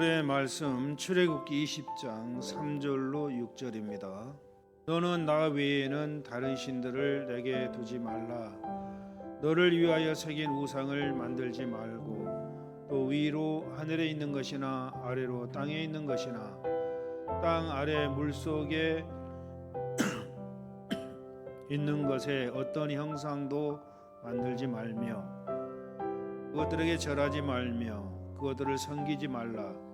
오늘의 말씀 출애굽기 20장 3절로 6절입니다. 너는 나 외에는 다른 신들을 내게 두지 말라. 너를 위하여 새긴 우상을 만들지 말고 또 위로 하늘에 있는 것이나 아래로 땅에 있는 것이나 땅 아래 물속에 있는 것에 어떤 형상도 만들지 말며 그것들에게 절하지 말며 그것들을 섬기지 말라.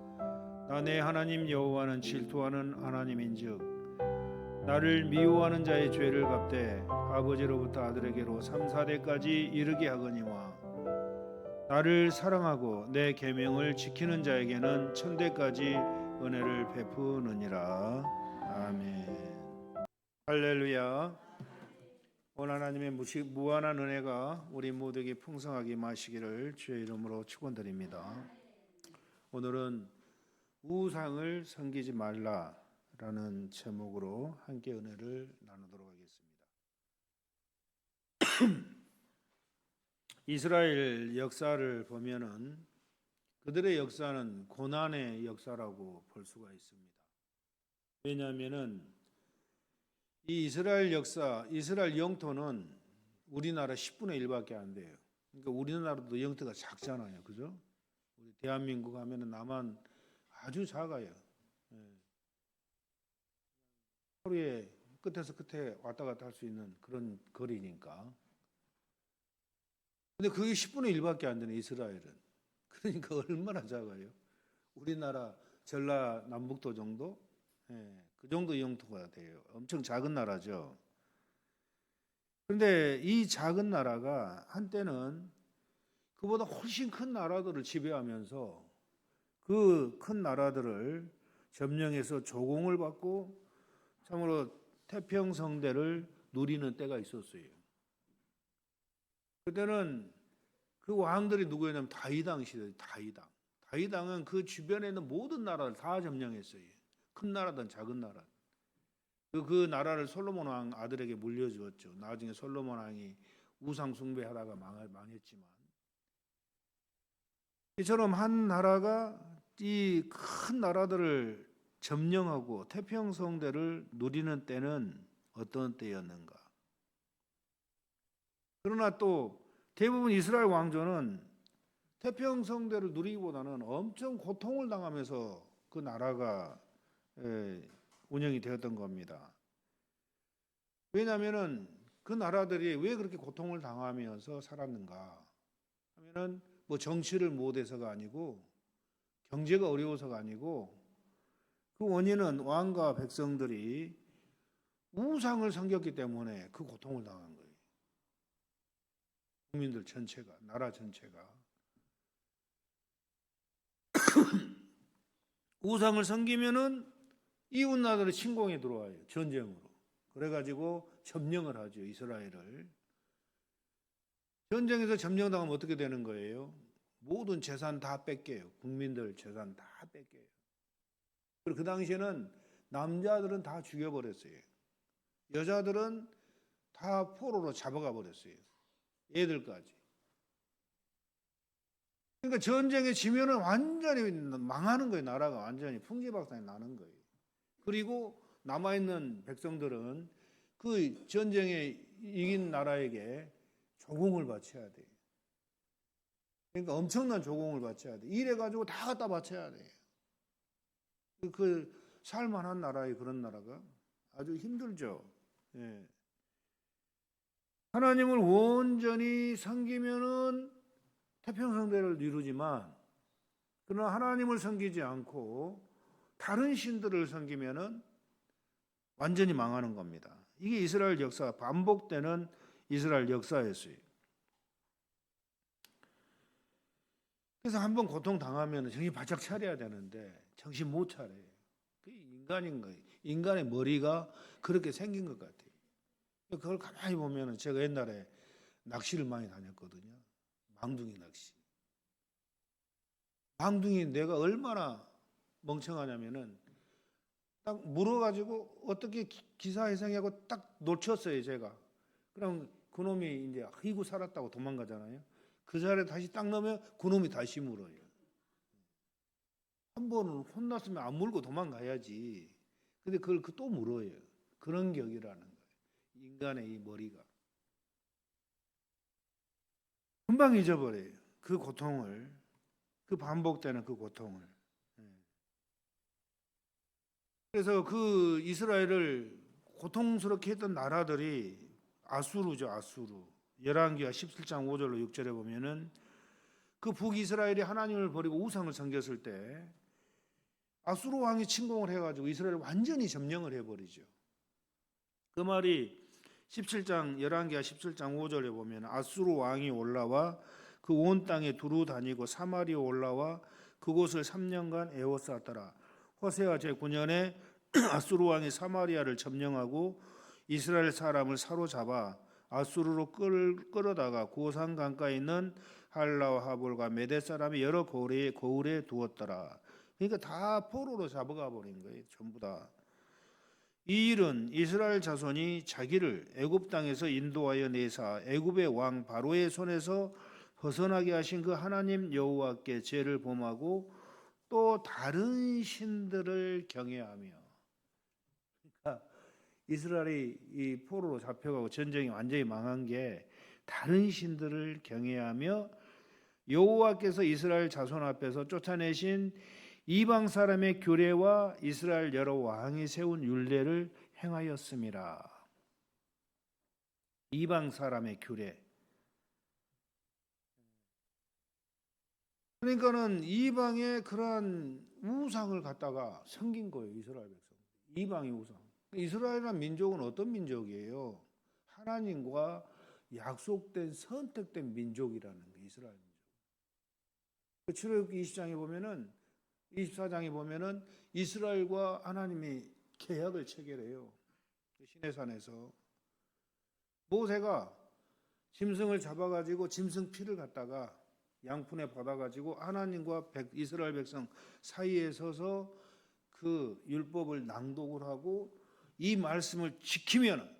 나 내 하나님 여호와는 질투하는 하나님인즉 나를 미워하는 자의 죄를 갚되 아버지로부터 아들에게로 3-4대까지 이르게 하거니와 나를 사랑하고 내 계명을 지키는 자에게는 1000대까지 은혜를 베푸느니라. 아멘. 할렐루야. 오늘 하나님의 무한한 은혜가 우리 모두에게 풍성하게 마시기를 주의 이름으로 축원드립니다. 오늘은 우상을 섬기지 말라라는 제목으로 함께 은혜를 나누도록 하겠습니다. 이스라엘 역사를 보면은 그들의 역사는 고난의 역사라고 볼 수가 있습니다. 왜냐하면은 이 이스라엘 역사, 이스라엘 영토는 우리나라 10분의 1밖에 안 돼요. 그러니까 우리나라도 영토가 작잖아요, 그죠? 우리 대한민국 하면은 남한 아주 작아요. 하루에 끝에서 끝에 왔다 갔다 할 수 있는 그런 거리니까. 근데 그게 10분의 1밖에 안 되는 이스라엘은. 그러니까 얼마나 작아요? 우리나라 전라남북도 정도? 그 정도 영토가 돼요. 엄청 작은 나라죠. 그런데 이 작은 나라가 한때는 그보다 훨씬 큰 나라들을 지배하면서 그 큰 나라들을 점령해서 조공을 받고 참으로 태평성대를 누리는 때가 있었어요. 그때는 그 왕들이 누구였냐면 다윗왕 시대, 다윗왕. 다윗왕은 그 주변에 있는 모든 나라를 다 점령했어요. 큰 나라든 작은 나라. 그 나라를 솔로몬 왕 아들에게 물려주었죠. 나중에 솔로몬 왕이 우상 숭배하다가 망했지만 이처럼 한 나라가 이 큰 나라들을 점령하고 태평성대를 누리는 때는 어떤 때였는가? 그러나 또 대부분 이스라엘 왕조는 태평성대를 누리기보다는 엄청 고통을 당하면서 그 나라가 운영이 되었던 겁니다. 왜냐하면은 그 나라들이 왜 그렇게 고통을 당하면서 살았는가 하면은 뭐 정치를 못해서가 아니고 경제가 어려워서가 아니고 그 원인은 왕과 백성들이 우상을 섬겼기 때문에 그 고통을 당한 거예요. 국민들 전체가, 나라 전체가. 우상을 섬기면은 이웃 나라들이 침공에 들어와요. 전쟁으로. 그래가지고 점령을 하죠. 이스라엘을. 전쟁에서 점령당하면 어떻게 되는 거예요? 모든 재산 다 뺏겨요. 국민들 재산 다 뺏겨요. 그리고 그 당시에는 남자들은 다 죽여버렸어요. 여자들은 다 포로로 잡아가 버렸어요. 애들까지. 그러니까 전쟁에 지면은 완전히 망하는 거예요. 나라가 완전히 풍지박산이 나는 거예요. 그리고 남아있는 백성들은 그 전쟁에 이긴 나라에게 조공을 바쳐야 돼요. 그러니까 엄청난 조공을 바쳐야 돼요. 이래가지고 다 갖다 바쳐야 돼요. 그 살만한 나라에 그런 나라가 아주 힘들죠. 예. 하나님을 온전히 섬기면은 태평성대를 이루지만 그러나 하나님을 섬기지 않고 다른 신들을 섬기면은 완전히 망하는 겁니다. 이게 이스라엘 역사, 반복되는 이스라엘 역사였어요. 그래서 한번 고통 당하면 정신 바짝 차려야 되는데 정신 못 차려요. 그게 인간인 거예요. 인간의 머리가 그렇게 생긴 것 같아요. 그걸 가만히 보면 제가 옛날에 낚시를 많이 다녔거든요. 망둥이 낚시. 망둥이 내가 얼마나 멍청하냐면은 딱 물어가지고 어떻게 기사회생하고 딱 놓쳤어요, 제가. 그럼 그놈이 이제 아이고 살았다고 도망가잖아요. 그 자리에 다시 딱 넣으면 그놈이 다시 물어요. 한 번은 혼났으면 안 물고 도망가야지. 근데 그걸 또 물어요. 그런 격이라는 거예요. 인간의 이 머리가 금방 잊어버려요. 그 고통을, 그 반복되는 그 고통을. 그래서 그 이스라엘을 고통스럽게 했던 나라들이 아수르죠, 아수르. 열왕기하 17장 5절로 6절에 보면은 그 북이스라엘이 하나님을 버리고 우상을 섬겼을 때 아수르 왕이 침공을 해가지고 이스라엘을 완전히 점령을 해버리죠. 그 말이 17장 열왕기하 17장 5절에 보면 아수르 왕이 올라와 그 온 땅에 두루 다니고 사마리아 올라와 그곳을 3년간 에워쌌더라. 호세아 제9년에 아수르 왕이 사마리아를 점령하고 이스라엘 사람을 사로잡아 아수르로 끌어다가 고산 강가에 있는 할라와 하볼과 메대 사람의 여러 거울에 두었더라. 그러니까 다 포로로 잡아가 버린 거예요. 전부 다. 이 일은 이스라엘 자손이 자기를 애굽 땅에서 인도하여 내사 애굽의 왕 바로의 손에서 벗어나게 하신 그 하나님 여호와께 죄를 범하고 또 다른 신들을 경외하며. 그러니까 이스라엘이 이 포로로 잡혀가고 전쟁이 완전히 망한 게 다른 신들을 경외하며 여호와께서 이스라엘 자손 앞에서 쫓아내신 이방 사람의 규례와 이스라엘 여러 왕이 세운 율례를 행하였음이라. 이방 사람의 규례. 그러니까는 이방의 그러한 우상을 갖다가 섬긴 거예요, 이스라엘 백성. 이방의 우상. 이스라엘이라는 민족은 어떤 민족이에요? 하나님과 약속된 선택된 민족이라는 게 이스라엘 민족. 출애굽기 20장에 보면은 24장에 보면은 이스라엘과 하나님이 계약을 체결해요. 시내산에서 모세가 짐승을 잡아가지고 짐승 피를 갖다가 양푼에 받아가지고 하나님과 이스라엘 백성 사이에 서서 그 율법을 낭독을 하고 이 말씀을 지키면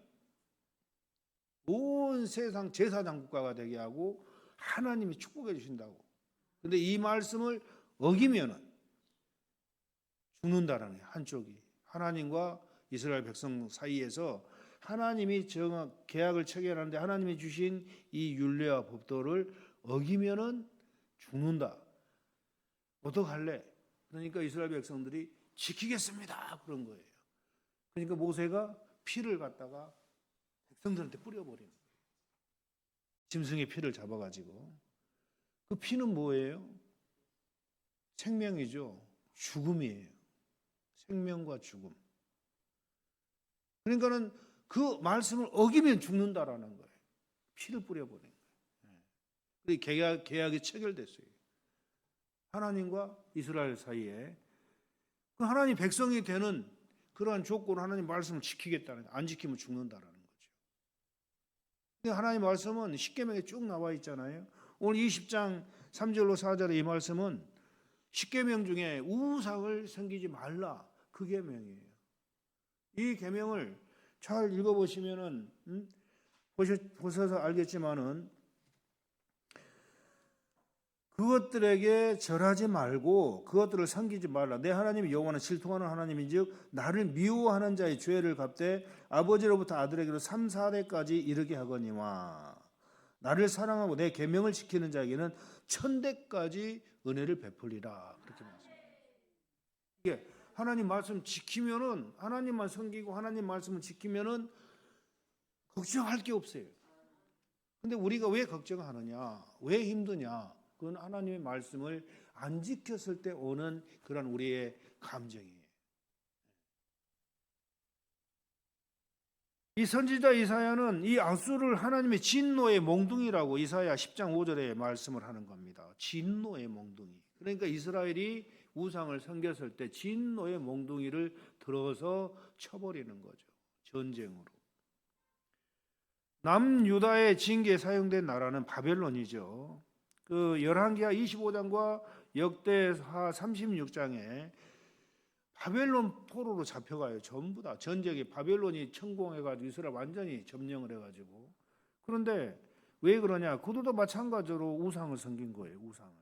온 세상 제사장 국가가 되게 하고 하나님이 축복해 주신다고. 근데 이 말씀을 어기면은 죽는다라는 거예요. 한쪽이 하나님과 이스라엘 백성 사이에서 하나님이 계약을 체결하는데 하나님이 주신 이 율례와 법도를 어기면은 죽는다. 어떡할래? 그러니까 이스라엘 백성들이 지키겠습니다. 그런 거예요. 그러니까 모세가 피를 갖다가 백성들한테 뿌려버리는 거예요. 짐승의 피를 잡아가지고. 그 피는 뭐예요? 생명이죠. 죽음이에요. 생명과 죽음. 그러니까는 그 말씀을 어기면 죽는다라는 거예요. 피를 뿌려버린 거예요. 그래서 계약이 체결됐어요. 하나님과 이스라엘 사이에 그 하나님 백성이 되는 그러한 조건으로 하나님 말씀을 지키겠다는 거예요. 안 지키면 죽는다라는 거죠. 근데 하나님 말씀은 십계명에 쭉 나와 있잖아요. 오늘 20장 3절로 4절의 이 말씀은 십계명 중에 우상을 섬기지 말라. 그 계명이에요. 이 계명을 잘 읽어보시면은 보셔서 알겠지만은 그것들에게 절하지 말고 그것들을 섬기지 말라. 내 하나님 여호와는 질투하는 하나님인즉 나를 미워하는 자의 죄를 갚되 아버지로부터 아들에게로 3, 4대까지 이르게 하거니와 나를 사랑하고 내 계명을 지키는 자에게는 1000대까지 은혜를 베풀리라. 그렇게 말씀합니다. 이게 하나님 말씀 지키면은 하나님만 섬기고 하나님 말씀을 지키면은 걱정할 게 없어요. 근데 우리가 왜 걱정하느냐? 왜 힘드냐? 그건 하나님의 말씀을 안 지켰을 때 오는 그런 우리의 감정이에요. 이 선지자 이사야는 이 아수르를 하나님의 진노의 몽둥이라고 이사야 10장 5절에 말씀을 하는 겁니다. 진노의 몽둥이. 그러니까 이스라엘이 우상을 섬겼을 때 진노의 몽둥이를 들어서 쳐버리는 거죠. 전쟁으로. 남유다의 징계에 사용된 나라는 바벨론이죠. 그 열왕기하 25장과 역대하 36장에 바벨론 포로로 잡혀가요. 전부 다 전쟁에 바벨론이 침공해가지고 이스라엘 완전히 점령을 해가지고. 그런데 왜 그러냐? 그들도 마찬가지로 우상을 섬긴 거예요. 우상을.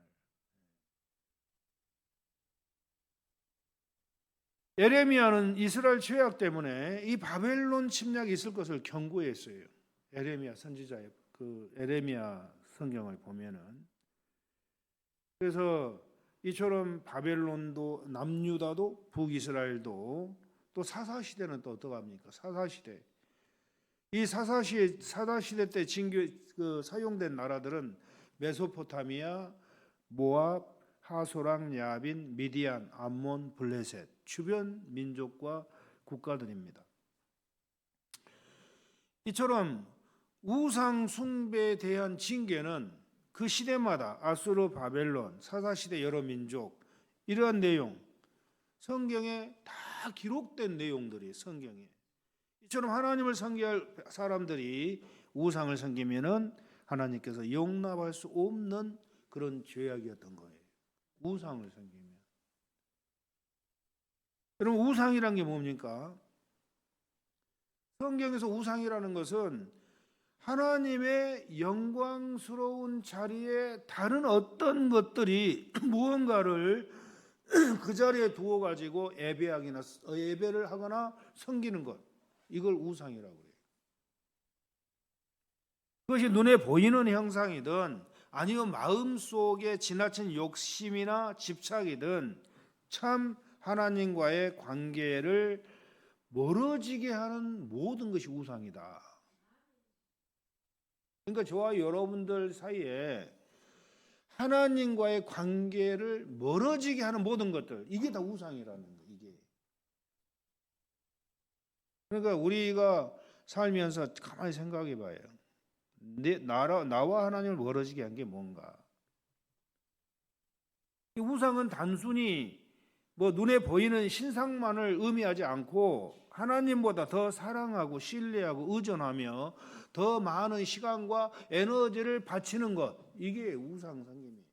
에레미야는 이스라엘 죄악 때문에 이 바벨론 침략이 있을 것을 경고했어요. 에레미야 선지자의 그 에레미야 성경을 보면은. 그래서 이처럼 바벨론도 남유다도 북이스라엘도 또 사사시대는 또 어떡합니까? 사사시대. 이 사사시대 때 사용된 나라들은 메소포타미아, 모압, 하소랑, 야빈, 미디안, 암몬, 블레셋 주변 민족과 국가들입니다. 이처럼 우상 숭배에 대한 징계는 그 시대마다 아수르, 바벨론, 사사시대 여러 민족 이러한 내용 성경에 다 기록된 내용들이 성경에 이처럼 하나님을 섬길 사람들이 우상을 섬기면은 하나님께서 용납할 수 없는 그런 죄악이었던 거예요. 우상을 섬기면. 여러분 우상이란 게 뭡니까? 성경에서 우상이라는 것은 하나님의 영광스러운 자리에 다른 어떤 것들이 무언가를 그 자리에 두어 가지고 예배를 하거나 섬기는 것, 이걸 우상이라고 해요. 그것이 눈에 보이는 형상이든 아니면 마음속에 지나친 욕심이나 집착이든 참 하나님과의 관계를 멀어지게 하는 모든 것이 우상이다. 그러니까 저와 여러분들 사이에 하나님과의 관계를 멀어지게 하는 모든 것들, 이게 다 우상이라는 거예요. 이게. 그러니까 우리가 살면서 가만히 생각해 봐요. 나와 하나님을 멀어지게 한 게 뭔가? 이 우상은 단순히 눈에 보이는 신상만을 의미하지 않고 하나님보다 더 사랑하고 신뢰하고 의존하며 더 많은 시간과 에너지를 바치는 것, 이게 우상 섬김이에요.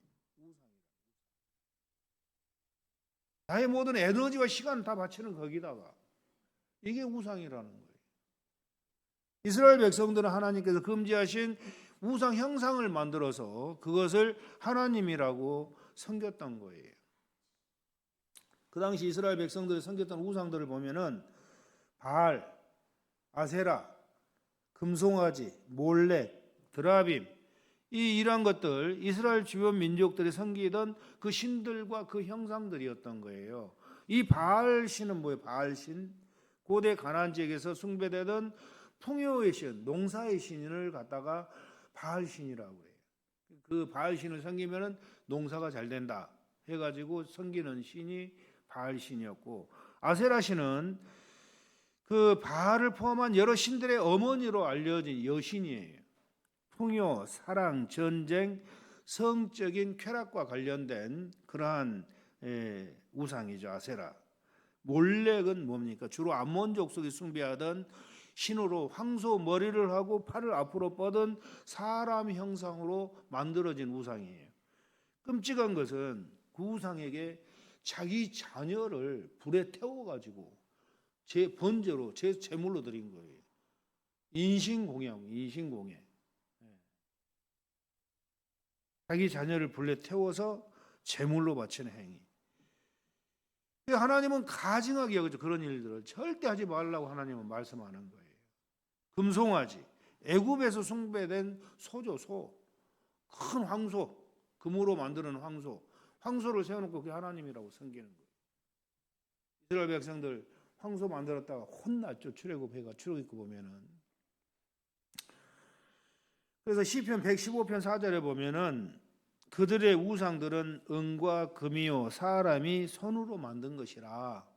나의 모든 에너지와 시간을 다 바치는 거기다가 이게 우상이라는 거예요. 이스라엘 백성들은 하나님께서 금지하신 우상 형상을 만들어서 그것을 하나님이라고 섬겼던 거예요. 그 당시 이스라엘 백성들이 섬겼던 우상들을 보면은 바알, 아세라, 금송아지, 몰렉, 드라빔, 이러한 것들 이스라엘 주변 민족들이 섬기던 그 신들과 그 형상들이었던 거예요. 이 바알 신은 뭐예요? 바알 신, 고대 가나안 지역에서 숭배되던 풍요의 신, 농사의 신을 갖다가 바알 신이라고 해요. 그 바알 신을 섬기면은 농사가 잘 된다 해가지고 섬기는 신이 바알 신이었고, 아세라 신은 그 바알을 포함한 여러 신들의 어머니로 알려진 여신이에요. 풍요, 사랑, 전쟁, 성적인 쾌락과 관련된 그러한 우상이죠. 아세라. 몰렉은 뭡니까? 주로 암몬 족속이 숭배하던 신으로 황소 머리를 하고 팔을 앞으로 뻗은 사람 형상으로 만들어진 우상이에요. 끔찍한 것은 그 우상에게 자기 자녀를 불에 태워가지고 제 번제로 제 제물로 드린 거예요. 인신공예. 자기 자녀를 불에 태워서 제물로 바치는 행위. 하나님은 가증하게 여기죠. 그런 일들을 절대 하지 말라고 하나님은 말씀하는 거예요. 금송아지, 애굽에서 숭배된 소죠. 큰 황소, 금으로 만드는 황소를 세워놓고 그게 하나님이라고 섬기는 거예요. 이스라엘 백성들 황소 만들었다가 혼났죠. 출애굽해가 출애굽 보면은. 그래서 시편 115편 4절에 보면은 그들의 우상들은 은과 금이요 사람이 손으로 만든 것이라.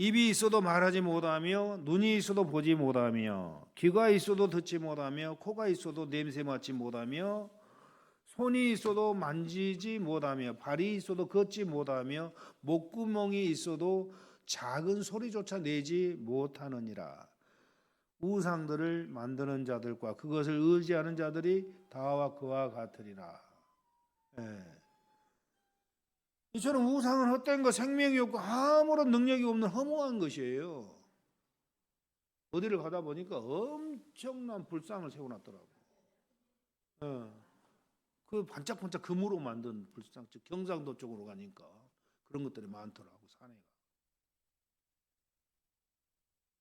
입이 있어도 말하지 못하며 눈이 있어도 보지 못하며 귀가 있어도 듣지 못하며 코가 있어도 냄새 맡지 못하며 손이 있어도 만지지 못하며 발이 있어도 걷지 못하며 목구멍이 있어도 작은 소리조차 내지 못하느니라. 우상들을 만드는 자들과 그것을 의지하는 자들이 다와 그와 같으리라. 이처럼 우상은 헛된 것, 생명이 없고 아무런 능력이 없는 허무한 것이에요. 어디를 가다 보니까 엄청난 불상을 세워놨더라고. 그 반짝반짝 금으로 만든 불상, 즉 경상도 쪽으로 가니까 그런 것들이 많더라고 산에가.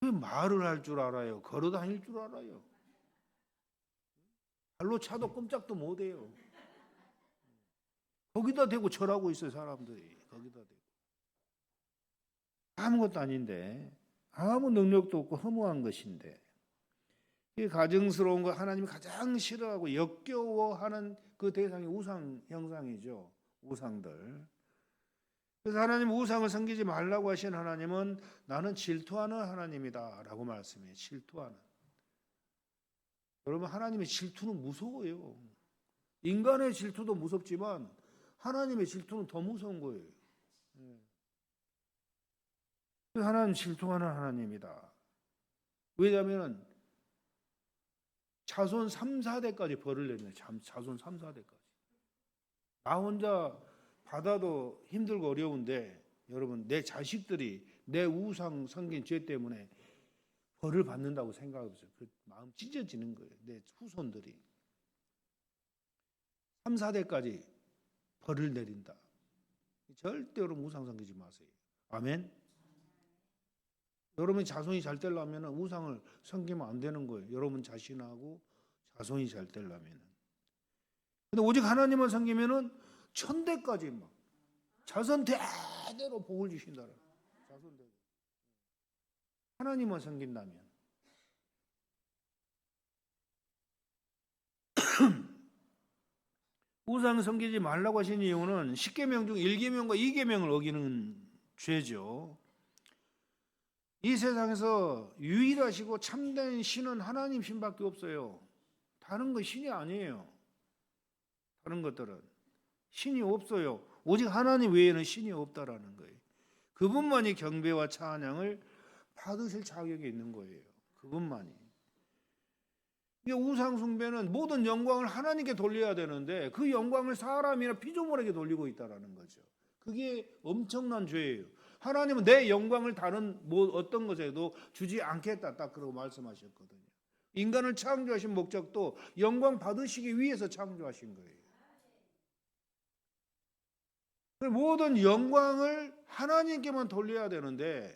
왜 말을 할 줄 알아요? 걸어 다닐 줄 알아요? 발로 차도 꼼짝도 못해요. 거기다 대고 절하고 있어요 사람들이. 거기다 대고. 아무것도 아닌데 아무 능력도 없고 허무한 것인데 이 가증스러운 거 하나님이 가장 싫어하고 역겨워하는 그 대상이 우상 형상이죠. 우상들. 그래서 하나님 우상을 섬기지 말라고 하신 하나님은 나는 질투하는 하나님이다 라고 말씀해요. 질투하는. 여러분 하나님의 질투는 무서워요. 인간의 질투도 무섭지만 하나님의 질투는 더 무서운 거예요. 하나님 질투하는 하나님이다. 왜냐하면 자손 3, 4대까지 벌을 내네요. 자손 3, 4대까지. 나 혼자 받아도 힘들고 어려운데 여러분 내 자식들이 내 우상 섬긴 죄 때문에 벌을 받는다고 생각해보세요. 그 마음 찢어지는 거예요. 내 후손들이. 3, 4대까지 벌을 내린다. 절대로 우상 섬기지 마세요. 아멘. 여러분이 자손이 잘 되려면 우상을 섬기면 안 되는 거예요. 여러분 자신하고 자손이 잘 되려면. 근데 오직 하나님을 섬기면은 1000대까지 막 자손 대대로 복을 주신다라. 자손 대대. 하나님을 섬긴다면. 우상 섬기지 말라고 하신 이유는 10계명 중 1계명과 2계명을 어기는 죄죠. 이 세상에서 유일하시고 참된 신은 하나님 신밖에 없어요. 다른 건 신이 아니에요. 다른 것들은 신이 없어요. 오직 하나님 외에는 신이 없다라는 거예요. 그분만이 경배와 찬양을 받으실 자격이 있는 거예요. 그분만이. 우상 숭배는 모든 영광을 하나님께 돌려야 되는데 그 영광을 사람이나 피조물에게 돌리고 있다라는 거죠. 그게 엄청난 죄예요. 하나님은 내 영광을 다른 어떤 것에도 주지 않겠다 딱 그러고 말씀하셨거든요. 인간을 창조하신 목적도 영광 받으시기 위해서 창조하신 거예요. 모든 영광을 하나님께만 돌려야 되는데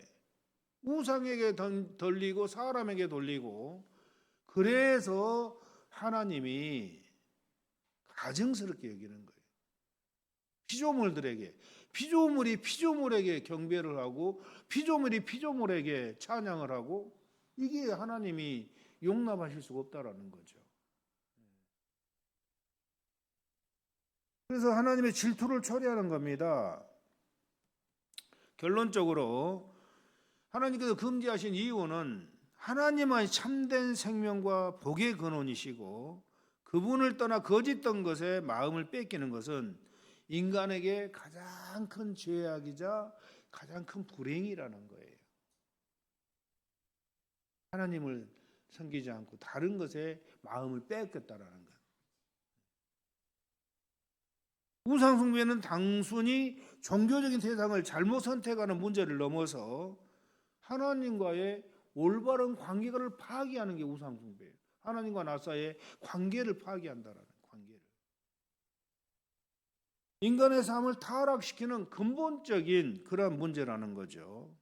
우상에게 돌리고 사람에게 돌리고 그래서 하나님이 가증스럽게 여기는 거예요. 피조물들에게. 피조물이 피조물에게 경배를 하고 피조물이 피조물에게 찬양을 하고 이게 하나님이 용납하실 수가 없다라는 거죠. 그래서 하나님의 질투를 처리하는 겁니다. 결론적으로 하나님께서 금지하신 이유는 하나님의 참된 생명과 복의 근원이시고 그분을 떠나 거짓된 것에 마음을 뺏기는 것은 인간에게 가장 큰 죄악이자 가장 큰 불행이라는 거예요. 하나님을 섬기지 않고 다른 것에 마음을 뺏겼다라는 것. 우상 숭배는 단순히 종교적인 세상을 잘못 선택하는 문제를 넘어서 하나님과의 올바른 관계를 파괴하는 게 우상 숭배예요. 하나님과 나 사이의 관계를 파괴한다라는 관계를. 인간의 삶을 타락시키는 근본적인 그런 문제라는 거죠.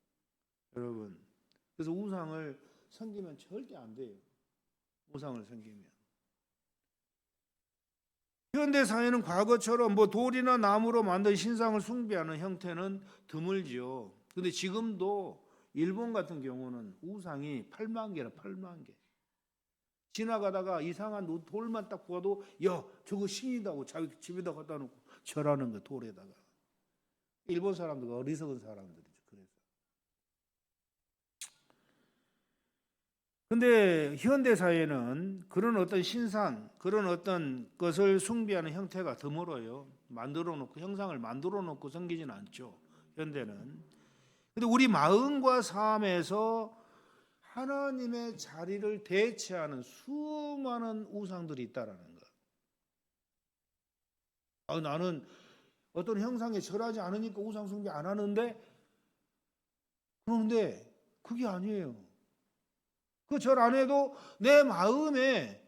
여러분. 그래서 우상을 섬기면 절대 안 돼요. 우상을 섬기면. 현대 사회는 과거처럼 돌이나 나무로 만든 신상을 숭배하는 형태는 드물지요. 그런데 지금도 일본 같은 경우는 우상이 8만 개라 8만 개. 지나가다가 이상한 돌만 딱 보아도 야 저거 신이다고 자기 집에다 갖다 놓고 절하는 거 돌에다가. 일본 사람들은 어리석은 사람들이죠. 그래서. 근데 현대 사회는 그런 어떤 신상, 그런 어떤 것을 숭배하는 형태가 드물어요. 만들어 놓고 형상을 만들어 놓고 섬기지는 않죠. 현대는. 근데 우리 마음과 삶에서 하나님의 자리를 대체하는 수많은 우상들이 있다라는 것. 나는 어떤 형상에 절하지 않으니까 우상 숭배 안 하는데 그런데 그게 아니에요. 그 절 안 해도 내 마음에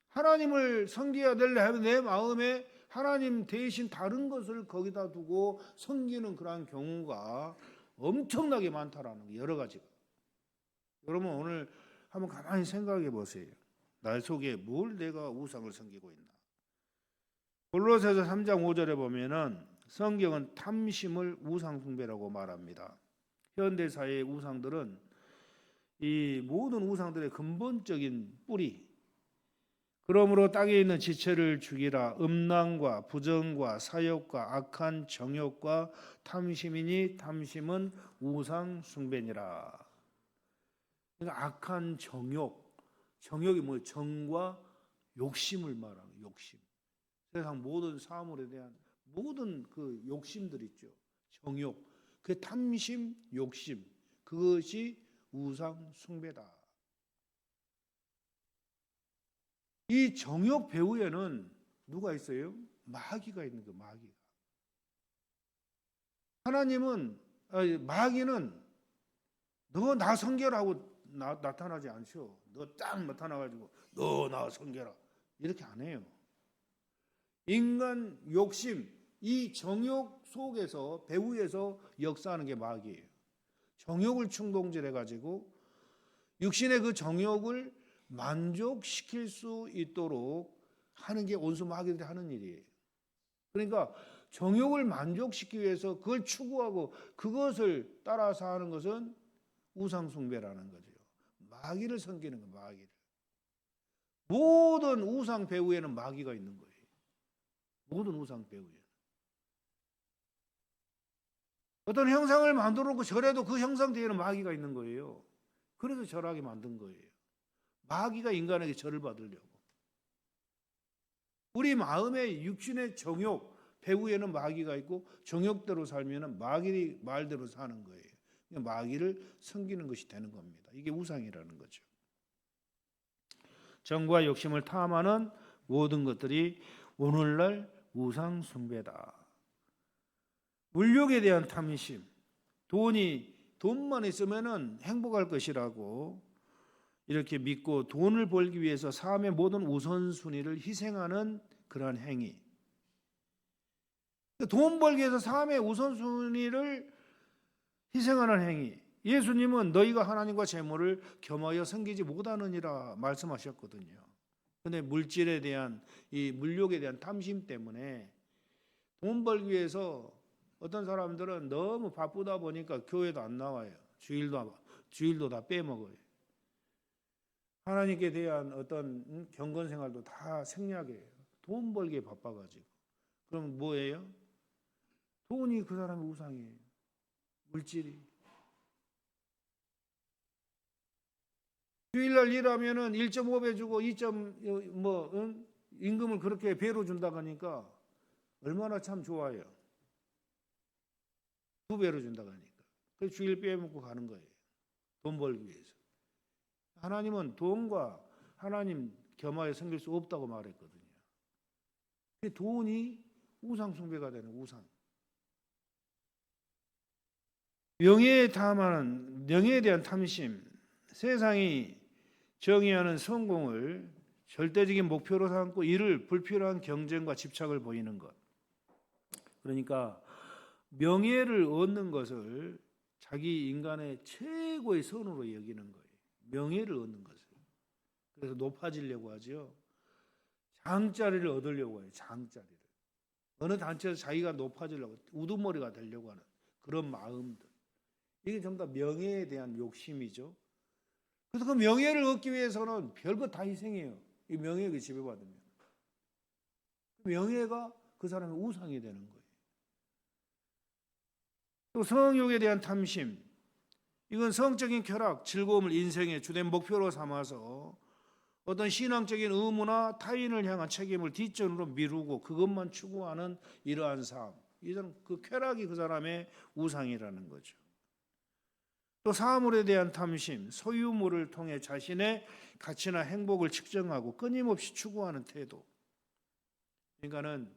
하나님을 섬겨야 될래 하면 내 마음에 하나님 대신 다른 것을 거기다 두고 섬기는 그러한 경우가 엄청나게 많다라는 거, 여러 가지가. 여러분 오늘 한번 가만히 생각해 보세요. 날 속에 뭘 내가 우상을 섬기고 있나? 골로새서 3장 5절에 보면은 성경은 탐심을 우상 숭배라고 말합니다. 현대 사회의 우상들은 이 모든 우상들의 근본적인 뿌리, 그러므로 땅에 있는 지체를 죽이라, 음란과 부정과 사욕과 악한 정욕과 탐심이니 탐심은 우상 숭배니라. 그러니까 악한 정욕이 뭐예요? 정과 욕심을 말하는 욕심. 세상 모든 사물에 대한 모든 그 욕심들 있죠. 정욕, 그 탐심, 욕심, 그것이 우상 숭배다. 이 정욕 배후에는 누가 있어요? 마귀가 있는 거예요. 마귀가. 하나님은 마귀는 너 나 섬겨라고 나타나지 않죠. 너 딱 나타나가지고 너 나 섬겨라 이렇게 안 해요. 인간 욕심, 이 정욕 속에서 배후에서 역사하는 게 마귀예요. 정욕을 충동질해가지고 육신의 그 정욕을 만족시킬 수 있도록 하는 게 온수 마귀들이 하는 일이에요. 그러니까 정욕을 만족시키기 위해서 그걸 추구하고 그것을 따라서 하는 것은 우상숭배라는 거죠. 마귀를 섬기는 거예요. 마귀를. 모든 우상 배후에는 마귀가 있는 거예요. 모든 우상 배후에는. 어떤 형상을 만들어 놓고 절해도 그 형상 뒤에는 마귀가 있는 거예요. 그래서 절하게 만든 거예요. 마귀가 인간에게 절을 받으려고. 우리 마음의 육신의 정욕 배후에는 마귀가 있고 정욕대로 살면 마귀 말대로 사는 거예요. 마귀를 섬기는 것이 되는 겁니다. 이게 우상이라는 거죠. 정과 욕심을 탐하는 모든 것들이 오늘날 우상 숭배다. 물욕에 대한 탐심, 돈만 있으면은 행복할 것이라고 이렇게 믿고 돈을 벌기 위해서 삶의 모든 우선순위를 희생하는 그러한 행위. 돈 벌기 위해서 삶의 우선순위를 희생하는 행위. 예수님은 너희가 하나님과 재물을 겸하여 섬기지 못하느니라 말씀하셨거든요. 그런데 물질에 대한 이 물욕에 대한 탐심 때문에 돈 벌기 위해서 어떤 사람들은 너무 바쁘다 보니까 교회도 안 나와요. 주일도 다 빼먹어요. 하나님께 대한 어떤 경건 생활도 다 생략해요. 돈 벌기에 바빠가지고. 그럼 뭐예요? 돈이 그 사람의 우상이에요. 물질이. 주일날 일하면은 1.5배 주고 2. 임금을 그렇게 배로 준다고 하니까 얼마나 참 좋아요. 2배로 준다고 하니까. 그래서 주일 빼먹고 가는 거예요. 돈 벌기 위해서. 하나님은 돈과 하나님 겸하여 섬길 수 없다고 말했거든요. 돈이 우상 숭배가 되는 우상. 명예에 대한 탐심. 세상이 정의하는 성공을 절대적인 목표로 삼고 이를 불필요한 경쟁과 집착을 보이는 것. 그러니까 명예를 얻는 것을 자기 인간의 최고의 선으로 여기는 거예요. 명예를 얻는 것을. 그래서 높아지려고 하죠. 장자리를 얻으려고 해요. 장자리를. 어느 단체에서 자기가 높아지려고, 우두머리가 되려고 하는 그런 마음들. 이게 전부 다 명예에 대한 욕심이죠. 그래서 그 명예를 얻기 위해서는 별것 다 희생해요. 이 명예에 지배받으면. 명예가 그 사람의 우상이 되는 거예요. 또 성욕에 대한 탐심. 이건 성적인 쾌락, 즐거움을 인생의 주된 목표로 삼아서 어떤 신앙적인 의무나 타인을 향한 책임을 뒷전으로 미루고 그것만 추구하는 이러한 삶. 이런 그 쾌락이 그 사람의 우상이라는 거죠. 또 사물에 대한 탐심, 소유물을 통해 자신의 가치나 행복을 측정하고 끊임없이 추구하는 태도. 그러니까는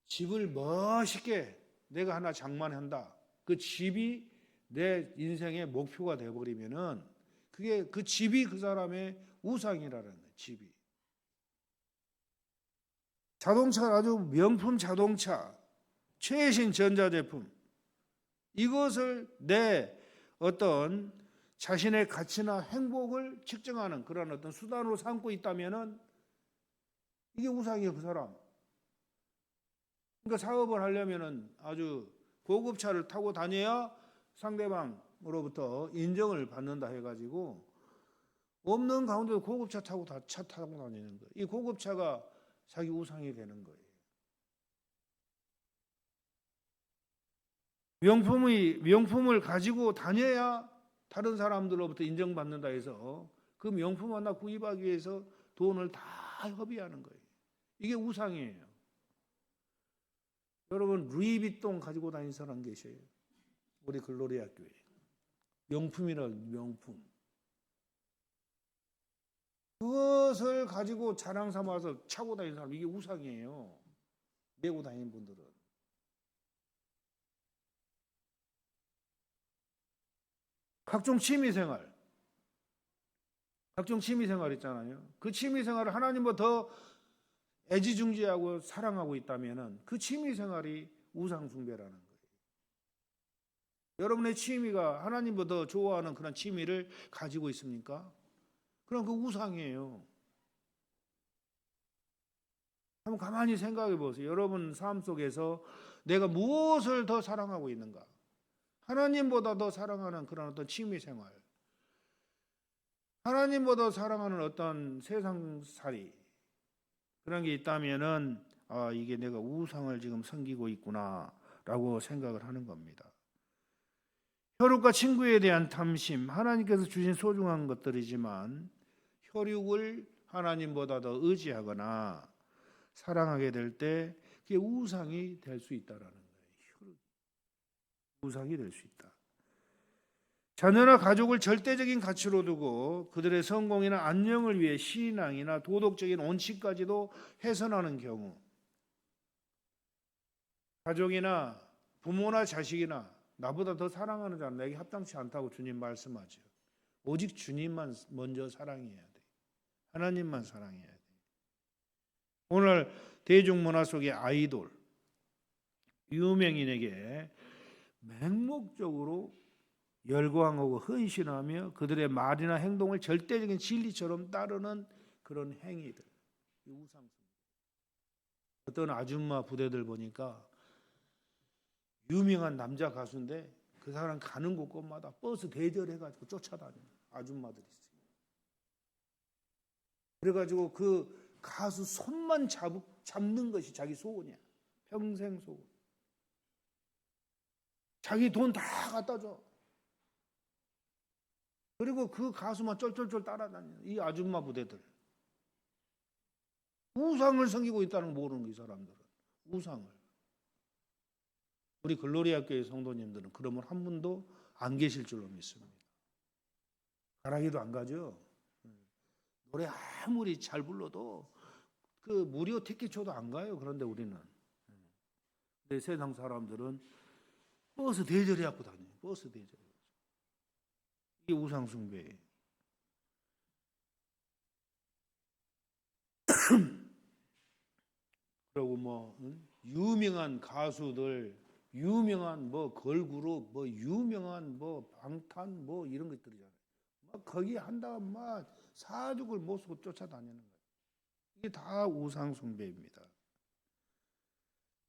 집을 멋있게 내가 하나 장만한다. 그 집이 내 인생의 목표가 되어버리면은 그게 그 집이 그 사람의 우상이라는 거예요. 집이. 자동차 아주 명품 자동차, 최신 전자제품, 이것을 내 어떤 자신의 가치나 행복을 측정하는 그런 어떤 수단으로 삼고 있다면은 이게 우상이에요, 그 사람. 그러니까 사업을 하려면은 아주 고급차를 타고 다녀야 상대방으로부터 인정을 받는다 해가지고 없는 가운데도 고급차 타고 차 타고 다니는 거예요. 이 고급차가 자기 우상이 되는 거예요. 명품을 가지고 다녀야 다른 사람들로부터 인정받는다 해서 그 명품 하나 구입하기 위해서 돈을 다 허비하는 거예요. 이게 우상이에요. 여러분 루이비통 가지고 다니는 사람 계셔요. 우리 글로리아 교회. 명품이라고 명품. 그것을 가지고 자랑 삼아서 차고 다니는 사람, 이게 우상이에요. 메고 다니는 분들은. 각종 취미생활 있잖아요. 그 취미생활을 하나님보다 더 애지중지하고 사랑하고 있다면 그 취미생활이 우상숭배라는 거예요. 여러분의 취미가 하나님보다 더 좋아하는 그런 취미를 가지고 있습니까? 그럼 그 우상이에요. 한번 가만히 생각해 보세요. 여러분 삶 속에서 내가 무엇을 더 사랑하고 있는가? 하나님보다 더 사랑하는 그런 어떤 취미생활, 하나님보다 사랑하는 어떤 세상살이, 그런 게 있다면은 이게 내가 우상을 지금 섬기고 있구나라고 생각을 하는 겁니다. 혈육과 친구에 대한 탐심, 하나님께서 주신 소중한 것들이지만 혈육을 하나님보다 더 의지하거나 사랑하게 될 때 그게 우상이 될 수 있다라는 거예요. 우상이 될 수 있다. 자녀나 가족을 절대적인 가치로 두고 그들의 성공이나 안녕을 위해 신앙이나 도덕적인 원칙까지도 훼손하는 경우, 가족이나 부모나 자식이나 나보다 더 사랑하는 자는 내게 합당치 않다고 주님 말씀하죠. 오직 주님만 먼저 사랑해야 돼. 하나님만 사랑해야 돼. 오늘 대중문화 속의 아이돌, 유명인에게 맹목적으로 열광하고 헌신하며 그들의 말이나 행동을 절대적인 진리처럼 따르는 그런 행위들, 우상숭배. 어떤 아줌마 부대들 보니까 유명한 남자 가수인데 그 사람 가는 곳곳마다 버스 대절해가지고 쫓아다니는 아줌마들이 있어요. 그래가지고 그 가수 손만 잡는 것이 자기 소원이야. 평생 소원. 자기 돈 다 갖다 줘. 그리고 그 가수만 쫄쫄쫄 따라다니는 이 아줌마 부대들. 우상을 섬기고 있다는 거 모르는 거, 이 사람들은. 우상을. 우리 글로리아 교회 성도님들은 그러면 한 분도 안 계실 줄로 믿습니다. 가라기도 안 가죠. 노래 아무리 잘 불러도 그 무료 티켓쇼도 안 가요. 그런데 우리는. 근데 세상 사람들은 버스 대절해 갖고 다녀요. 버스 대절. 이게 우상숭배예요. 그리고 뭐 유명한 가수들, 유명한 뭐 걸그룹, 뭐 유명한 뭐 방탄 뭐 이런 것들이잖아요. 막 거기 한다고 막 사족을 못 쓰고 쫓아다니는 거예요. 이게 다 우상숭배입니다.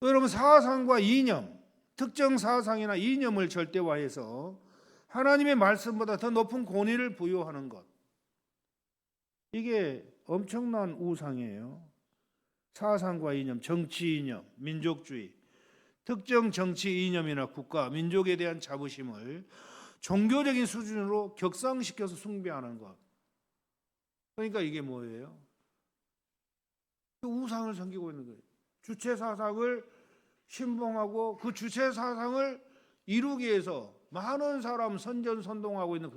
여러분 사상과 이념, 특정 사상이나 이념을 절대화해서 하나님의 말씀보다 더 높은 권위를 부여하는 것, 이게 엄청난 우상이에요. 사상과 이념, 정치 이념, 민족주의, 특정 정치 이념이나 국가, 민족에 대한 자부심을 종교적인 수준으로 격상시켜서 숭배하는 것. 그러니까 이게 뭐예요? 그 우상을 섬기고 있는 거예요. 주체 사상을 신봉하고 그 주체 사상을 이루기 위해서 많은 사람 선전선동하고 있는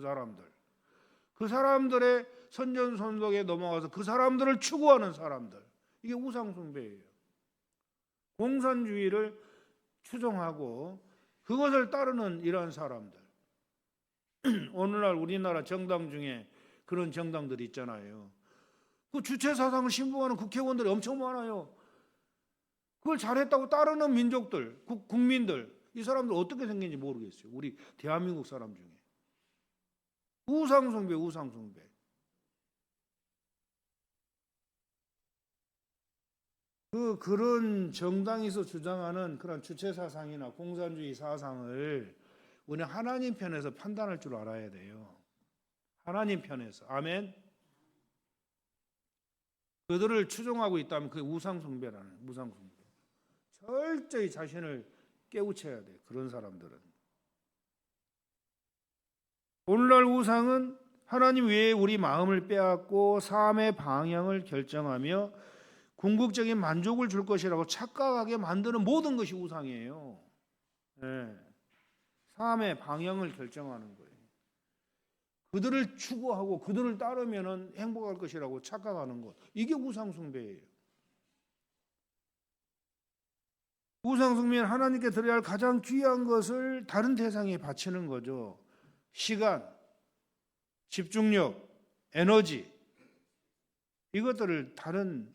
그 사람들의 선전선동에 넘어가서 그 사람들을 추구하는 사람들, 이게 우상숭배예요. 공산주의를 추종하고 그것을 따르는 이러한 사람들. 오늘날 우리나라 정당 중에 그런 정당들이 있잖아요. 그 주체 사상을 신봉하는 국회의원들이 엄청 많아요. 그걸 잘했다고 따르는 민족들, 국민들, 이 사람들 어떻게 생긴지 모르겠어요. 우리 대한민국 사람 중에. 우상숭배, 우상숭배. 그런 정당에서 주장하는 그런 주체사상이나 공산주의 사상을 우리 하나님 편에서 판단할 줄 알아야 돼요. 하나님 편에서. 아멘. 그들을 추종하고 있다면 그게 우상숭배라는, 우상숭배. 철저히 자신을 깨우쳐야 돼. 그런 사람들은. 오늘날 우상은 하나님 외에 우리 마음을 빼앗고 삶의 방향을 결정하며 궁극적인 만족을 줄 것이라고 착각하게 만드는 모든 것이 우상이에요. 네. 삶의 방향을 결정하는 거예요. 그들을 추구하고 그들을 따르면 행복할 것이라고 착각하는 것. 이게 우상숭배예요. 우상숭배는 하나님께 드려야 할 가장 귀한 것을 다른 대상에 바치는 거죠. 시간, 집중력, 에너지, 이것들을 다른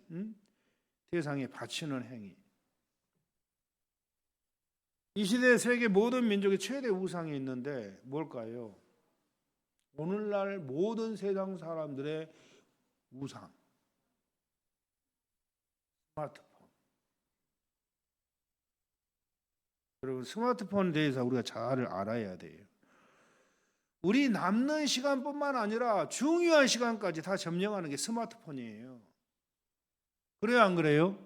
대상에 바치는 행위. 이 시대 세계 모든 민족의 최대 우상이 있는데 뭘까요? 오늘날 모든 세상 사람들의 우상, 스마트폰. 여러분, 스마트폰에 대해서 우리가 잘 알아야 돼요. 우리 남는 시간뿐만 아니라 중요한 시간까지 다 점령하는 게 스마트폰이에요. 그래요, 안 그래요?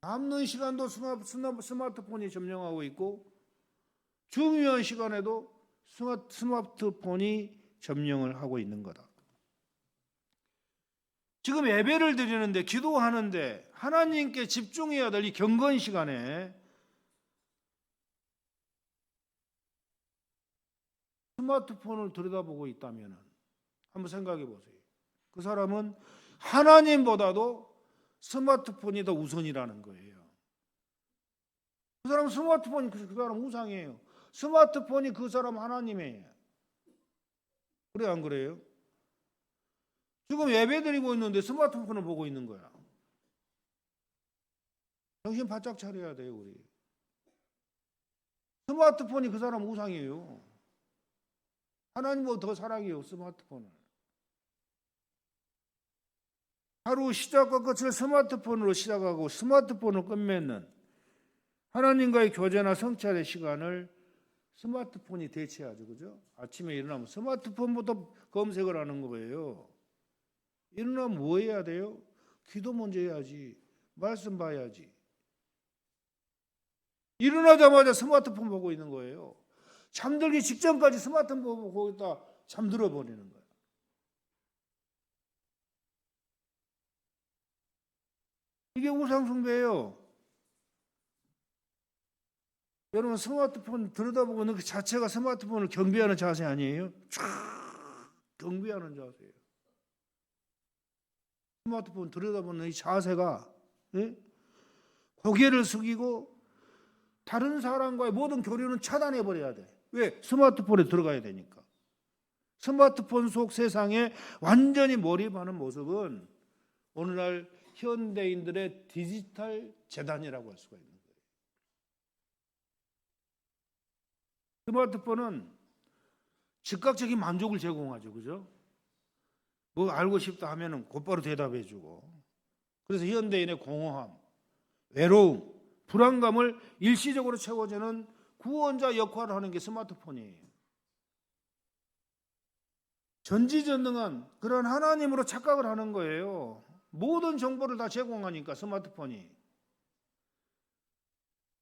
남는 시간도 스마트폰이 점령하고 있고 중요한 시간에도 스마트폰이 점령을 하고 있는 거다. 지금 예배를 드리는데, 기도하는데 하나님께 집중해야 될 이 경건 시간에 스마트폰을 들여다보고 있다면 한번 생각해 보세요. 그 사람은 하나님보다도 스마트폰이 더 우선이라는 거예요. 그 사람 스마트폰이 그 사람 우상이에요. 스마트폰이 그 사람 하나님이에요. 그래, 안 그래요? 지금 예배 드리고 있는데 스마트폰을 보고 있는 거야. 정신 바짝 차려야 돼요, 우리. 스마트폰이 그 사람 우상이에요. 하나님보다 더 사랑해요, 스마트폰을. 하루 시작과 끝을 스마트폰으로 시작하고 스마트폰으로 끝맺는 하나님과의 교제나 성찰의 시간을 스마트폰이 대체하죠. 그죠? 아침에 일어나면 스마트폰부터 검색을 하는 거예요. 일어나면 뭐 해야 돼요? 기도 먼저 해야지. 말씀 봐야지. 일어나자마자 스마트폰 보고 있는 거예요. 잠들기 직전까지 스마트폰 보고 있다 잠들어 버리는 거예요. 이게 우상숭배예요. 여러분, 스마트폰 들여다보고 있는 그 자체가 스마트폰을 경배하는 자세 아니에요? 촤 경배하는 자세예요. 스마트폰 들여다보는 이 자세가, 예? 고개를 숙이고 다른 사람과의 모든 교류는 차단해 버려야 돼. 왜? 스마트폰에 들어가야 되니까. 스마트폰 속 세상에 완전히 몰입하는 모습은 오늘날 현대인들의 디지털 재단이라고 할 수가 있는 거예요. 스마트폰은 즉각적인 만족을 제공하죠. 그죠? 뭐 알고 싶다 하면은 곧바로 대답해 주고. 그래서 현대인의 공허함, 외로움, 불안감을 일시적으로 채워주는 구원자 역할을 하는 게 스마트폰이에요. 전지전능한 그런 하나님으로 착각을 하는 거예요. 모든 정보를 다 제공하니까 스마트폰이.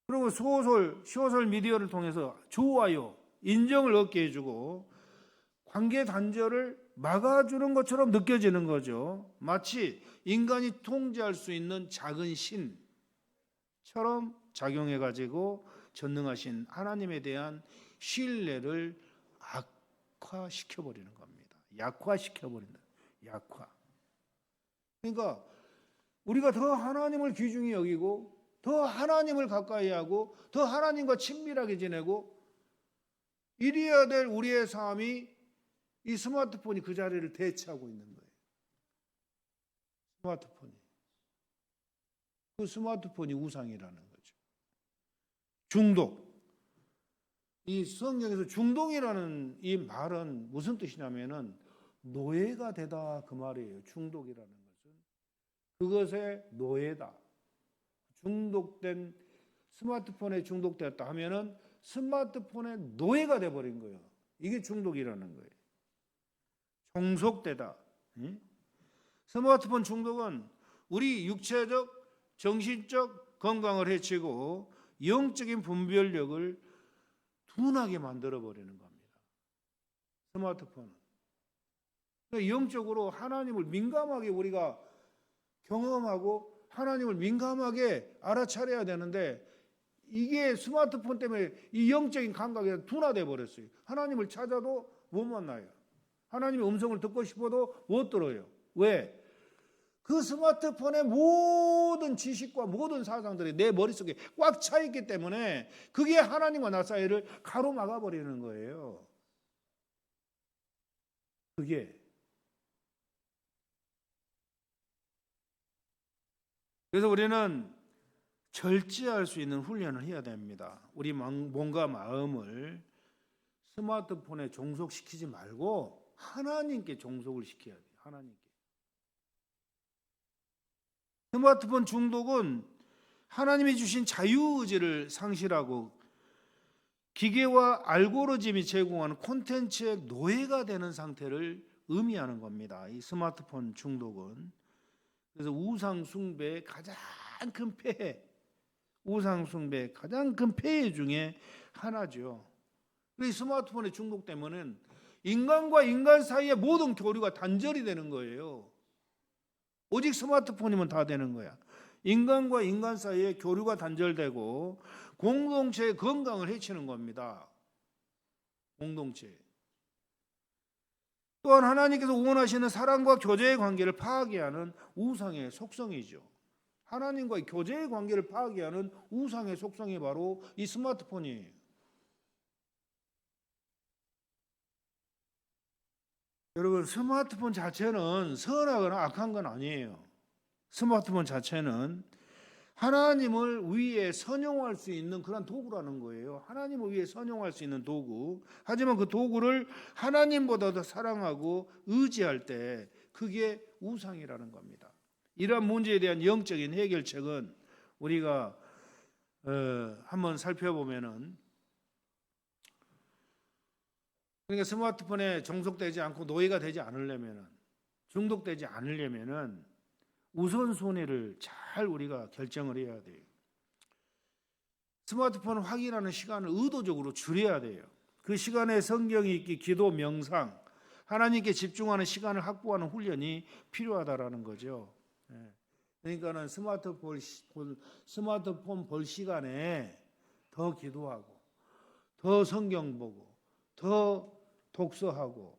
그리고 소설 미디어를 통해서 좋아요, 인정을 얻게 해주고 관계 단절을 막아주는 것처럼 느껴지는 거죠. 마치 인간이 통제할 수 있는 작은 신처럼 작용해가지고 전능하신 하나님에 대한 신뢰를 악화시켜버리는 겁니다. 약화시켜버린다. 약화. 그러니까 우리가 더 하나님을 귀중히 여기고 더 하나님을 가까이 하고 더 하나님과 친밀하게 지내고 이래야 될 우리의 삶이 이 스마트폰이 그 자리를 대체하고 있는 거예요. 스마트폰이. 그 스마트폰이 우상이라는 거죠. 중독. 이 성경에서 중독이라는 이 말은 무슨 뜻이냐면은 노예가 되다 그 말이에요. 중독이라는 것은 그것의 노예다. 중독된 스마트폰에 중독되었다 하면은 스마트폰의 노예가 돼버린 거예요. 이게 중독이라는 거예요. 종속되다. 스마트폰 중독은 우리 육체적, 정신적 건강을 해치고 영적인 분별력을 둔하게 만들어버리는 겁니다. 스마트폰은. 영적으로 하나님을 민감하게 우리가 경험하고 하나님을 민감하게 알아차려야 되는데 이게 스마트폰 때문에 이 영적인 감각이 둔화돼 버렸어요. 하나님을 찾아도 못 만나요. 하나님의 음성을 듣고 싶어도 못 들어요. 왜? 그 스마트폰의 모든 지식과 모든 사상들이 내 머릿속에 꽉 차 있기 때문에 그게 하나님과 나 사이를 가로막아 버리는 거예요. 그게. 그래서 우리는 절제할 수 있는 훈련을 해야 됩니다. 우리 몸과 마음을 스마트폰에 종속시키지 말고 하나님께 종속을 시켜야 돼요. 하나님께. 스마트폰 중독은 하나님이 주신 자유의지를 상실하고 기계와 알고리즘이 제공하는 콘텐츠의 노예가 되는 상태를 의미하는 겁니다. 이 스마트폰 중독은. 그래서 우상 숭배의 가장 큰 폐해, 우상 숭배의 가장 큰 폐해 중에 하나죠. 이 스마트폰의 중독 때문에 인간과 인간 사이의 모든 교류가 단절이 되는 거예요. 오직 스마트폰이면 다 되는 거야. 인간과 인간 사이의 교류가 단절되고 공동체의 건강을 해치는 겁니다. 공동체. 또한 하나님께서 원하시는 사랑과 교제의 관계를 파괴하는 우상의 속성이죠. 하나님과의 교제의 관계를 파괴하는 우상의 속성이 바로 이 스마트폰이에요. 여러분, 스마트폰 자체는 선하거나 악한 건 아니에요. 스마트폰 자체는 하나님을 위해 선용할 수 있는 그런 도구라는 거예요. 하나님을 위해 선용할 수 있는 도구. 하지만 그 도구를 하나님보다 더 사랑하고 의지할 때 그게 우상이라는 겁니다. 이러한 문제에 대한 영적인 해결책은 우리가 한번 살펴보면은, 그러니까 스마트폰에 종속되지 않고 노예가 되지 않으려면은, 중독되지 않으려면은 우선순위를 잘 우리가 결정을 해야 돼요. 스마트폰 확인하는 시간을 의도적으로 줄여야 돼요. 그 시간에 성경 읽기, 기도, 명상, 하나님께 집중하는 시간을 확보하는 훈련이 필요하다라는 거죠. 그러니까는 스마트폰 볼 시간에 더 기도하고, 더 성경 보고, 더 독서하고,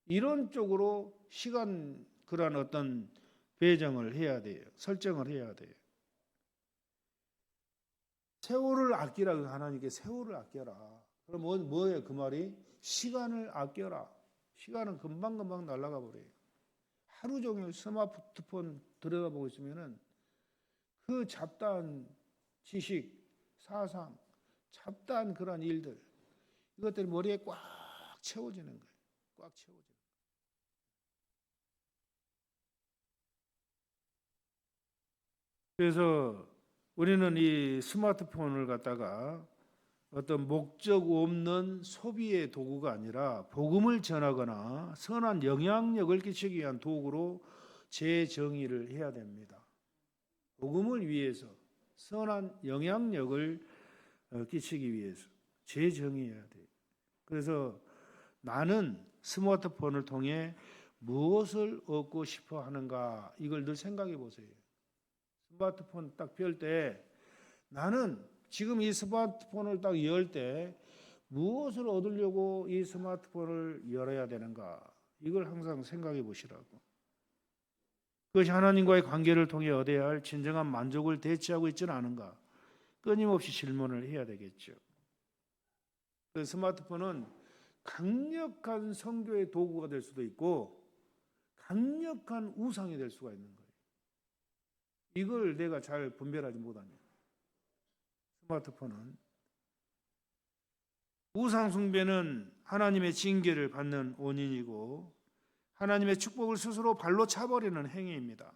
이런 쪽으로 시간 그런 어떤 배정을 해야 돼요. 설정을 해야 돼요. 세월을 아끼라. 하나님께 세월을 아껴라. 그럼 뭐예요 그 말이? 시간을 아껴라. 시간은 금방금방 날아가 버려요. 하루 종일 스마트폰 들여다보고 있으면은 그 잡다한 지식, 사상, 잡다한 그런 일들, 이것들이 머리에 꽉 채워지는 거예요. 꽉 채워지는 거예요. 그래서 우리는 이 스마트폰을 갖다가 어떤 목적 없는 소비의 도구가 아니라 복음을 전하거나 선한 영향력을 끼치기 위한 도구로 재정의를 해야 됩니다. 복음을 위해서 선한 영향력을 끼치기 위해서 재정의해야 돼요. 그래서 나는 스마트폰을 통해 무엇을 얻고 싶어 하는가, 이걸 늘 생각해 보세요. 스마트폰 딱 펼 때 나는 지금 이 스마트폰을 딱 열 때 무엇을 얻으려고 이 스마트폰을 열어야 되는가, 이걸 항상 생각해 보시라고. 그것이 하나님과의 관계를 통해 얻어야 할 진정한 만족을 대체하고 있지는 않은가, 끊임없이 질문을 해야 되겠죠. 그 스마트폰은 강력한 선교의 도구가 될 수도 있고 강력한 우상이 될 수가 있는 거예요. 이걸 내가 잘 분별하지 못하냐. 스마트폰은 우상 숭배는 하나님의 징계를 받는 원인이고 하나님의 축복을 스스로 발로 차버리는 행위입니다.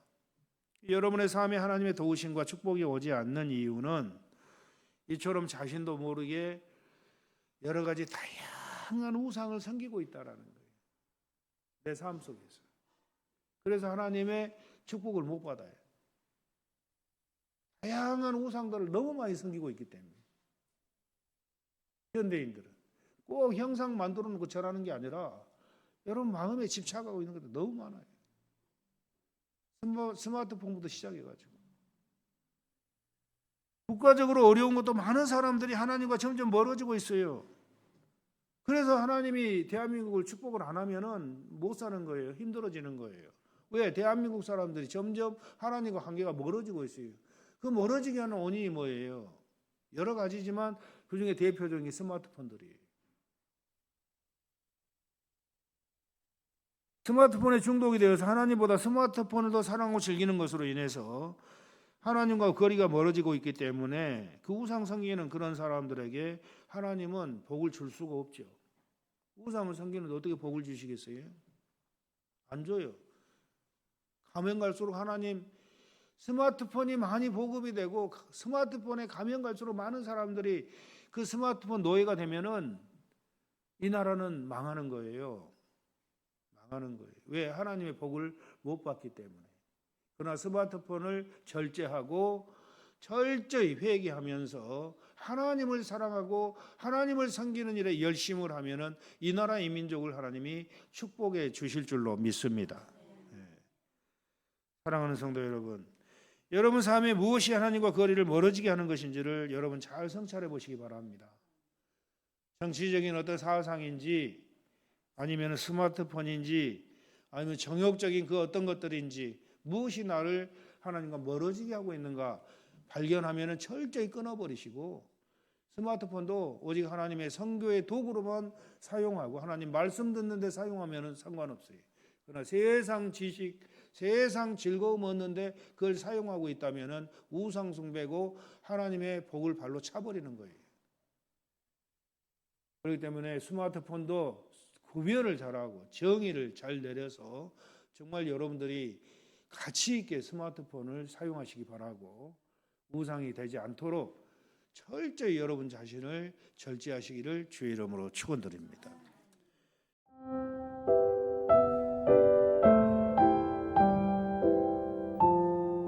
여러분의 삶에 하나님의 도우심과 축복이 오지 않는 이유는 이처럼 자신도 모르게 여러 가지 다양한 우상을 섬기고 있다라는 거예요. 내 삶 속에서. 그래서 하나님의 축복을 못 받아요. 다양한 우상들을 너무 많이 섬기고 있기 때문에. 현대인들은 꼭 형상 만들어 놓고 절하는 게 아니라 여러분 마음에 집착하고 있는 것도 너무 많아요. 스마트폰부터 시작해가지고 국가적으로 어려운 것도 많은 사람들이 하나님과 점점 멀어지고 있어요. 그래서 하나님이 대한민국을 축복을 안 하면은 못 사는 거예요. 힘들어지는 거예요. 왜? 대한민국 사람들이 점점 하나님과 관계가 멀어지고 있어요. 그 멀어지게 하는 원인이 뭐예요? 여러 가지지만 그중에 대표적인 게 스마트폰들이에요. 스마트폰에 중독이 되어서 하나님보다 스마트폰을 더 사랑하고 즐기는 것으로 인해서 하나님과 거리가 멀어지고 있기 때문에 그 우상 섬기는 그런 사람들에게 하나님은 복을 줄 수가 없죠. 우상을 섬기는데 어떻게 복을 주시겠어요? 안 줘요. 가면 갈수록 하나님 스마트폰이 많이 보급이 되고 스마트폰에 가면 갈수록 많은 사람들이 그 스마트폰 노예가 되면은 이 나라는 망하는 거예요. 망하는 거예요. 왜? 하나님의 복을 못 받기 때문에. 그러나 스마트폰을 절제하고 철저히 회개하면서 하나님을 사랑하고 하나님을 섬기는 일에 열심을 하면은 이 나라 이 민족을 하나님이 축복해 주실 줄로 믿습니다. 네. 사랑하는 성도 여러분, 여러분 삶에 무엇이 하나님과 거리를 멀어지게 하는 것인지를 여러분 잘 성찰해 보시기 바랍니다. 정치적인 어떤 사상인지 아니면 스마트폰인지 아니면 정욕적인 그 어떤 것들인지 무엇이 나를 하나님과 멀어지게 하고 있는가 발견하면 철저히 끊어버리시고 스마트폰도 오직 하나님의 선교의 도구로만 사용하고 하나님 말씀 듣는 데 사용하면 상관없어요. 그러나 세상 지식, 세상 즐거움 얻는데 그걸 사용하고 있다면 우상 숭배고 하나님의 복을 발로 차버리는 거예요. 그렇기 때문에 스마트폰도 구별을 잘하고 정의를 잘 내려서 정말 여러분들이 가치 있게 스마트폰을 사용하시기 바라고 우상이 되지 않도록 철저히 여러분 자신을 절제하시기를 주의 이름으로 축원드립니다.